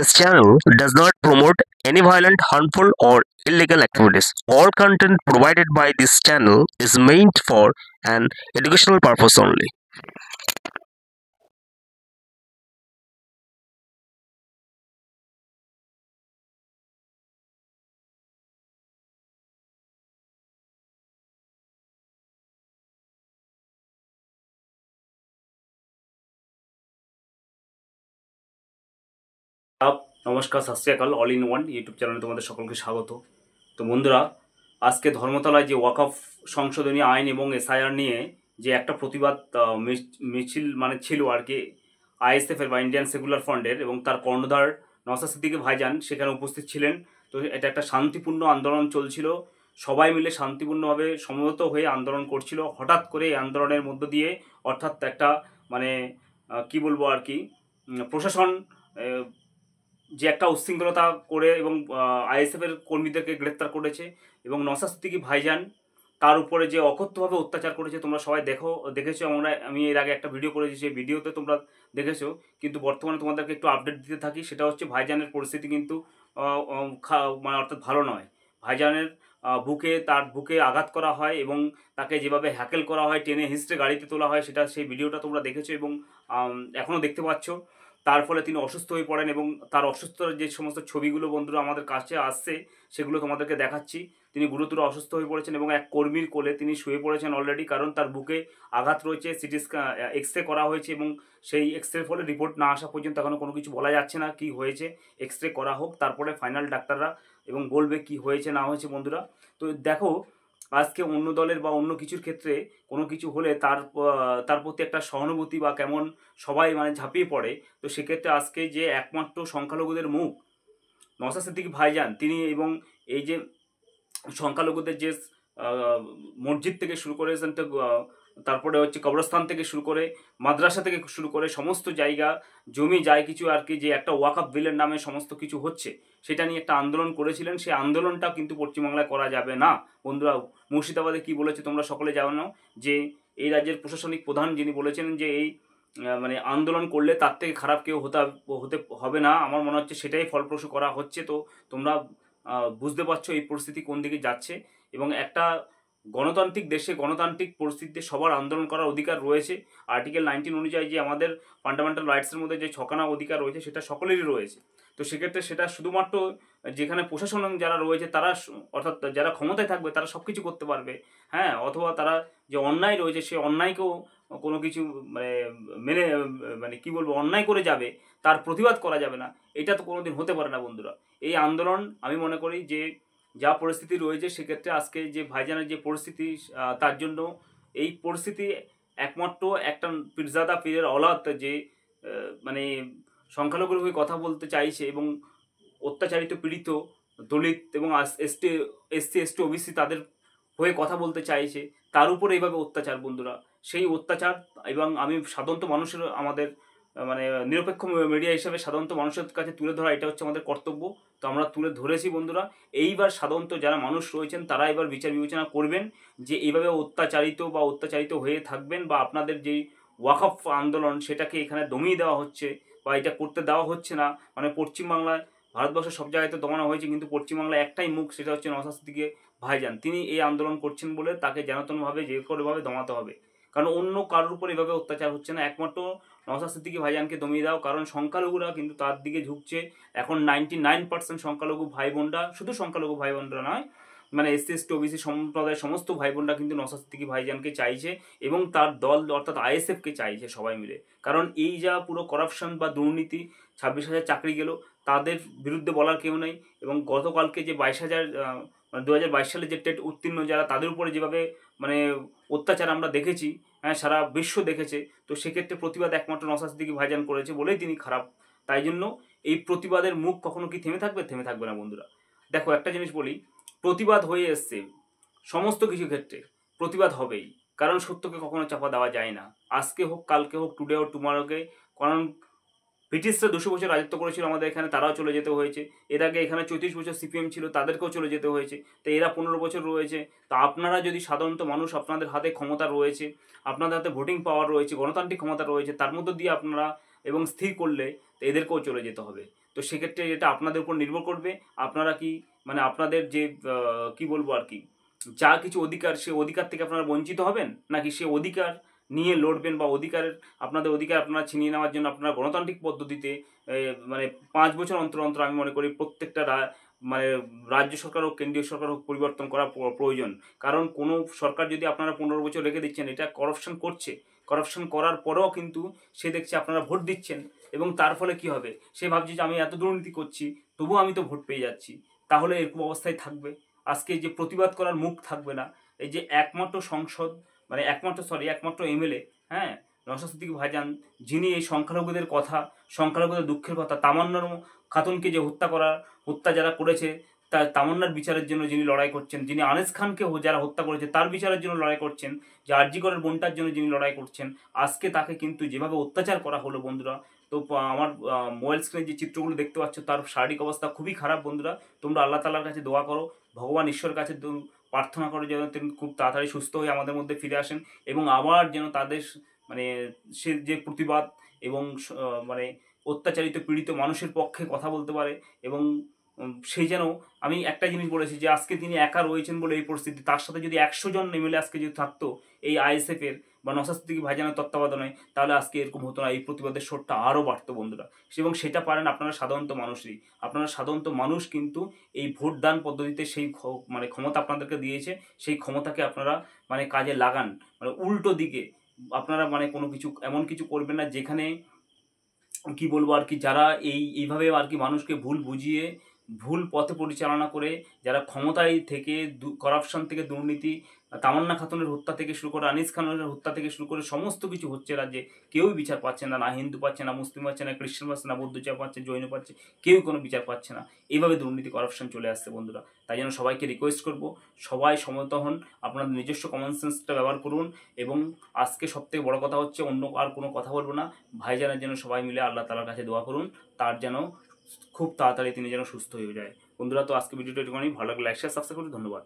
This channel does not promote any violent, harmful, or illegal activities. All content provided by this channel is meant for an educational purpose only. নমস্কার, সত শ্রী আকাল। All in one YouTube চ্যানেলে তোমাদের সকলকে স্বাগত। তো বন্ধুরা, আজকে ধর্মতলায় যে ওয়াকফ সংশোধনী আইন এবং এসআইআর নিয়ে যে একটা প্রতিবাদ মিছিল ছিল আর কি, আইএসএফের বা ইন্ডিয়ান সেকুলার ফ্রন্টের, এবং তার কর্ণধার নওশাদ সিদ্দিকী ভাইজান সেখানে উপস্থিত ছিলেন। তো এটা একটা শান্তিপূর্ণ আন্দোলন চলছিল, সবাই মিলে শান্তিপূর্ণভাবে সমবেত হয়ে আন্দোলন করছিল। হঠাৎ করে এই আন্দোলনের মধ্য দিয়ে, অর্থাৎ একটা কি বলবো আর কি, প্রশাসন যে একটা উচ্ছৃঙ্খলতা করে এবং আইএসএফের কর্মীদেরকে গ্রেপ্তার করেছে, এবং নওশাদ সিদ্দিকী ভাইজান তার উপরে যে অকথ্যভাবে অত্যাচার করেছে তোমরা সবাই দেখেছো। আমি এর আগে একটা ভিডিও করেছি, সেই ভিডিওতে তোমরা দেখেছো। কিন্তু বর্তমানে তোমাদেরকে একটু আপডেট দিতে থাকি। সেটা হচ্ছে ভাইজানের পরিস্থিতি কিন্তু অর্থাৎ ভালো নয়। ভাইজানের তার বুকে আঘাত করা হয় এবং তাকে যেভাবে হ্যাকেল করা হয়, টেনে হিস্ট্রে গাড়িতে তোলা হয়, সেই ভিডিওটা তোমরা দেখেছো এবং এখনও দেখতে পাচ্ছ। তার ফলে তিনি অসুস্থ হয়ে পড়েন এবং তার অসুস্থতার যে সমস্ত ছবিগুলো বন্ধুরা আমাদের কাছে আসছে সেগুলো তোমাদেরকে দেখাচ্ছি। তিনি গুরুতর অসুস্থ হয়ে পড়েছেন এবং এক কর্মীর কোলে তিনি শুয়ে পড়েছেন অলরেডি, কারণ তার বুকে আঘাত রয়েছে। সিটি এক্সরে করা হয়েছে এবং সেই এক্সরের ফলে রিপোর্ট না আসা পর্যন্ত এখনও কোনো কিছু বলা যাচ্ছে না কি হয়েছে। এক্সরে করা হোক, তারপরে ফাইনাল ডাক্তাররা এবং বলবে কি হয়েছে না হয়েছে বন্ধুরা। তো দেখো, আজকে অন্য দলের বা অন্য কিছুর ক্ষেত্রে কোনো কিছু হলে তার প্রতি একটা সহানুভূতি বা কেমন সবাই ঝাঁপিয়ে পড়ে। তো সেক্ষেত্রে আজকে যে একমাত্র সংখ্যালঘুদের মুখ নওশাদ সিদ্দিকী ভাইজান, তিনি এবং এই যে সংখ্যালঘুদের যে মসজিদ থেকে শুরু করে তারপরে হচ্ছে কবরস্থান থেকে শুরু করে মাদ্রাসা থেকে শুরু করে সমস্ত জায়গা জমি যায় কিছু আর কি, যে একটা ওয়াকফ বিলের নামে সমস্ত কিছু হচ্ছে, সেটা নিয়ে একটা আন্দোলন করেছিলেন। সেই আন্দোলনটা কিন্তু পশ্চিমবাংলায় করা যাবে না বন্ধুরা। মুর্শিদাবাদে কি বলেছে তোমরা সকলে জানো, যে এই রাজ্যের প্রশাসনিক প্রধান যিনি বলেছেন যে এই আন্দোলন করলে তার থেকে খারাপ কেউ হতে হবে না। আমার মনে হচ্ছে সেটাই ফলপ্রসূ করা হচ্ছে। তো তোমরা বুঝতে পারছো এই পরিস্থিতি কোন দিকে যাচ্ছে। এবং একটা গণতান্ত্রিক দেশে, গণতান্ত্রিক পরিস্থিতিতে সবার আন্দোলন করার অধিকার রয়েছে। আর্টিকেল 19 অনুযায়ী যে আমাদের ফান্ডামেন্টাল রাইটসের মধ্যে যে ছখানা অধিকার রয়েছে সেটা সকলেরই রয়েছে। তো সেক্ষেত্রে সেটা শুধুমাত্র যেখানে প্রশাসন যারা রয়েছে তারা, অর্থাৎ যারা ক্ষমতায় থাকবে তারা সব কিছু করতে পারবে, হ্যাঁ, অথবা তারা যে অন্যায় রয়েছে সে অন্যায়কেও কোনো কিছু কি বলবো, অন্যায় করে যাবে, তার প্রতিবাদ করা যাবে না, এটা তো কোনোদিন হতে পারে না বন্ধুরা। এই আন্দোলন আমি মনে করি যে যা পরিস্থিতি রয়েছে সেক্ষেত্রে আজকে যে ভাইজানের যে পরিস্থিতি, তার জন্য এই পরিস্থিতি একমাত্র একটা পীরজাদা পীরের অলাদ যে সংখ্যালঘুর হয়ে কথা বলতে চাইছে এবং অত্যাচারিত পীড়িত দলিত এবং এসসি ওবিসি তাদের হয়ে কথা বলতে চাইছে, তার উপরে এইভাবে অত্যাচার বন্ধুরা। সেই অত্যাচার, এবং আমি সাধারণত মানুষের, আমাদের নিরপেক্ষ মিডিয়া হিসেবে সাধারণত মানুষের কাছে তুলে ধরা এটা হচ্ছে আমাদের কর্তব্য। তো আমরা তুলে ধরেছি বন্ধুরা। এইবার সাধারণত যারা মানুষ রয়েছেন তারা এবার বিচার বিবেচনা করবেন যে এইভাবে অত্যাচারিত হয়ে থাকবেন, বা আপনাদের যেই ওয়াকফ আন্দোলন সেটাকে এখানে দমিয়ে দেওয়া হচ্ছে বা এটা করতে দেওয়া হচ্ছে না। পশ্চিমবাংলায়, ভারতবর্ষের সব জায়গায় তো দমানো হয়েছে, কিন্তু পশ্চিমবাংলায় একটাই মুখ, সেটা হচ্ছে নওশাদ সিদ্দিকী ভাইজান। তিনি এই আন্দোলন করছেন বলে তাকে যেনতেনভাবে যে কোনোভাবে দমাতে হবে, কারণ অন্য কারোর উপর এভাবে অত্যাচার হচ্ছে না, একমাত্র নওশাদ সিদ্দিকী ভাইজানকে দমিয়ে দাও। কারণ সংখ্যালঘুরা কিন্তু তার দিকে ঝুঁকছে এখন। 99% সংখ্যালঘু ভাই বোনরা, শুধু সংখ্যালঘু ভাই বোনরা নয়, এসসি এসটি ওবিসি সম্প্রদায়ের সমস্ত ভাই বোনরা কিন্তু নওশাদ সিদ্দিকী ভাইজানকে চাইছে এবং তার দল অর্থাৎ আইএসএফকে চাইছে সবাই মিলে। কারণ এই যা পুরো করাপশন বা দুর্নীতি, 26,000 চাকরি গেল, তাদের বিরুদ্ধে বলার কেউ নেই। এবং গতকালকে যে 22,000 2022 সালে যে টেট উত্তীর্ণ যারা, তাদের উপরে যেভাবে অত্যাচার আমরা দেখেছি, হ্যাঁ, সারা বিশ্ব দেখেছে। তো সেক্ষেত্রে প্রতিবাদ একমাত্র নওশাদ সিদ্দিকী ভাইজান করেছে বলেই তিনি খারাপ। তাই জন্য এই প্রতিবাদের মুখ কখনো কি থেমে থাকবে? থেমে থাকবে না বন্ধুরা। দেখো, একটা জিনিস বলি, প্রতিবাদ হয়ে এসছে সমস্ত কিছু ক্ষেত্রে, প্রতিবাদ হবেই, কারণ সত্যকে কখনো চাপা দেওয়া যায় না। আজকে হোক, কালকে হোক, টুডে হোক, টুমরোকে। কারণ ব্রিটিশরা 200 বছর রাজত্ব করেছিল আমাদের এখানে, তারাও চলে যেতে হয়েছে। এর আগে এখানে 34 বছর সিপিএম ছিল, তাদেরকেও চলে যেতে হয়েছে। তো এরা 15 বছর রয়েছে। তো আপনারা যদি, সাধারণত মানুষ, আপনাদের হাতে ক্ষমতা রয়েছে, আপনাদের হাতে ভোটিং পাওয়ার রয়েছে, গণতান্ত্রিক ক্ষমতা রয়েছে, তার মধ্য দিয়ে আপনারা এবং স্থির করলে তো এদেরকেও চলে যেতে হবে। তো সেক্ষেত্রে এটা আপনাদের উপর নির্ভর করবে। আপনারা কি মানে আপনাদের যে কি বলবো আর কি, যা কিছু অধিকার, সে অধিকার থেকে আপনারা বঞ্চিত হবেন, নাকি সে অধিকার নিয়ে লড়বেন, বা আপনাদের অধিকার আপনারা ছিনিয়ে নেওয়ার জন্য আপনারা গণতান্ত্রিক পদ্ধতিতে মানে 5 বছর অন্তর অন্তর আমি মনে করি প্রত্যেকটা মানে রাজ্য সরকার হোক কেন্দ্রীয় সরকার হোক পরিবর্তন করা প্রয়োজন। কারণ কোনো সরকার যদি আপনারা 15 বছর রেখে দিচ্ছেন, এটা করাপশন করছে, করাপশন করার পরেও কিন্তু সে দেখছে আপনারা ভোট দিচ্ছেন, এবং তার ফলে কি হবে, সে ভাবছে যে আমি এত দুর্নীতি করছি তবুও আমি তো ভোট পেয়ে যাচ্ছি, তাহলে এরকম অবস্থায় থাকবে। আজকে যে প্রতিবাদ করার মুখ থাকবে না, এই যে একমাত্র সংসদ মানে একমাত্র এমএলএ, হ্যাঁ, নওশাদ সিদ্দিকী ভাইজান, যিনি এই সংখ্যালঘুদের দুঃখের কথা, তামান্নার খাতুনকে যে হত্যা যারা করেছে, তামান্নার বিচারের জন্য যিনি লড়াই করছেন, যিনি আনিস খানকে যারা হত্যা করেছে তার বিচারের জন্য লড়াই করছেন, যে আরজি করের বোনটার জন্য যিনি লড়াই করছেন, আজকে তাকে কিন্তু যেভাবে অত্যাচার করা হলো বন্ধুরা, তো আমার মোবাইল স্ক্রিনে যে চিত্রগুলো দেখতে পাচ্ছ তার শারীরিক অবস্থা খুবই খারাপ বন্ধুরা। তোমরা আল্লাহ তাআলার কাছে দোয়া করো, ভগবান ঈশ্বরের কাছে প্রার্থনা করো যেন তিনি খুব তাড়াতাড়ি সুস্থ হয়ে আমাদের মধ্যে ফিরে আসেন, এবং আবার যেন তাদের মানে সে যে প্রতিবাদ এবং মানে অত্যাচারিত পীড়িত মানুষের পক্ষে কথা বলতে পারে, এবং সেই যেন, আমি একটা জিনিস বলেছি যে আজকে তিনি একা রয়েছেন বলে এই পরিস্থিতি, তার সাথে যদি 100 জন এমএলএ আজকে যদি থাকতো এই আইএসএফ এর বা নওশাদ সিদ্দিকী ভাইজানের তত্ত্বাবধানে, তাহলে আজকে এরকম হতো না, এই প্রতিবাদের স্বরটা আরও বাড়তো বন্ধুরা। এবং সেটা পারেন আপনারা সাধারণত মানুষই, আপনারা সাধারণত মানুষ কিন্তু এই ভোটদান পদ্ধতিতে সেই মানে ক্ষমতা আপনাদেরকে দিয়েছে, সেই ক্ষমতাকে আপনারা মানে কাজে লাগান, মানে উল্টো দিকে আপনারা মানে কোনো কিছু এমন কিছু করবেন না যেখানে কি বলবো আর কি, যারা এইভাবে আর কি মানুষকে ভুল বুঝিয়ে ভুল পথে পরিচালনা করে, যারা ক্ষমতায় থেকে করাপশন থেকে দুর্নীতি, তামান্না খাতুনের হত্যা থেকে শুরু করে আনিস খানের হত্যা থেকে শুরু করে সমস্ত কিছু হচ্ছে রাজ্যে, কেউই বিচার পাচ্ছে না, না হিন্দু পাচ্ছে, না মুসলিম পাচ্ছে, না খ্রিস্টান পাচ্ছে, না বৌদ্ধ পাচ্ছে, জৈন পাচ্ছে, কেউই কোনো বিচার পাচ্ছে না। এইভাবে দুর্নীতি করাপশন চলে আসছে বন্ধুরা। তাই জন্য সবাইকে রিকোয়েস্ট করব, সবাই সমত হন, আপনাদের নিজস্ব কমন সেন্সটা ব্যবহার করুন, এবং আজকে সবথেকে বড় কথা হচ্ছে, অন্য আর কোনো কথা বলবো না, ভাইজানের জন্য সবাই মিলে আল্লাহ তাআলার কাছে দোয়া করুন, তার যেন খুব তাড়াতাড়ি তিনি যেন সুস্থ হয়ে যায় বন্ধুরা। তো আজকে ভিডিওটা একটুখানি ভালো লাগলে লাইক শেয়ার সাবস্ক্রাইব করুন, ধন্যবাদ।